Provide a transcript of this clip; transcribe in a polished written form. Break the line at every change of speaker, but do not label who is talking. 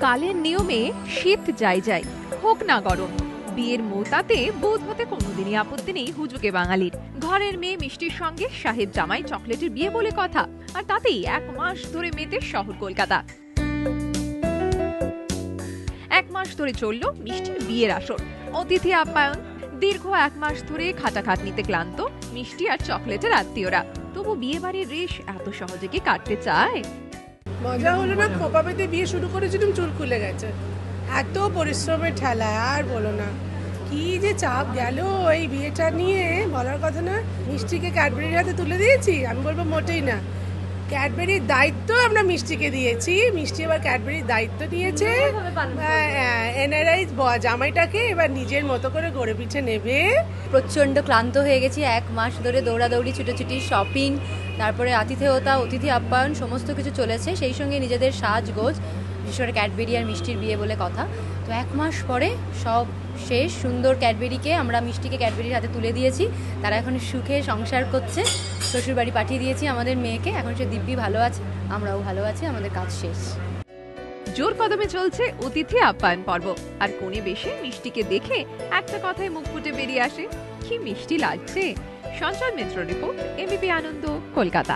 কালের নিয়মে শীত যাই যাই হোক না গরম, বিয়ের মৌতাতে বোধ হতে কোনোদিনই আপত্তি নেই হুজুকে বাঙালির। ঘরের মেয়ে মিষ্টির সঙ্গে সাহেব জামাই চকলেটের বিয়ে বলে কথা, আর তাতেই 1 মাস ধরে মেতে শহর কলকাতা। 1 মাস ধরে চলল মিষ্টির বিয়ের আসর, অতিথি আপ্যায়ন। দীর্ঘ 1 মাস ধরে খাটাখাটনিতে ক্লান্ত মিষ্টি আর চকলেটের আত্মীয়রা। তবু বিয়ে বাড়ির রেশ এত সহজে কি কাটতে চায়?
মজা হলো না, খোপা পেতে বিয়ে শুরু করেছিলাম, চুল খুলে গেছে। এত পরিশ্রমের ঠেলা আর বলো না, কি যে চাপ গেল এই বিয়েটা নিয়ে, বলার কথা না। মিষ্টিকে ক্যাডবেরির হাতে তুলে দিয়েছি, আমি বলবো মোটেই না। ক্যাডবেরির দায়িত্ব আমরা মিষ্টিকে দিয়েছি, মিষ্টি এবার ক্যাডবেরির দায়িত্ব নিয়েছে। এনআরআই জামাইটাকে এবার নিজের মতো করে গড়ে পিঠে নেবে।
প্রচণ্ড ক্লান্ত হয়ে গেছি, 1 মাস ধরে দৌড়াদৌড়ি, ছুটোছুটি, শপিং, তারপরে আতিথেয়তা, অতিথি আপ্যায়ন সমস্ত কিছু চলেছে। সেই সঙ্গে নিজেদের সাজগোজ, বিশেষ করে ক্যাডবেরি আর মিষ্টির বিয়ে বলে কথা। তো 1 মাস পরে সব শেষ। সুন্দর ক্যাডবেরিকে আমরা মিষ্টিকে ক্যাডবেরির হাতে তুলে দিয়েছি। তারা এখন সুখে সংসার করছে। শ্বশুরবাড়ি পাঠিয়ে দিয়েছি আমাদের মেয়েকে, এখন সে দিব্যি ভালো আছে, আমরাও ভালো আছি, আমাদের কাজ শেষ।
জোর কদমে চলছে অতিথি আপ্যায়ন পর্ব, আর কোণে বেশে মিষ্টিকে দেখে একটা কথায় মুখ ফুটে বেরিয়ে আসে, কি মিষ্টি লাগছে। সঞ্চয় মিত্র রিপোর্ট, এবিপি আনন্দ, কলকাতা।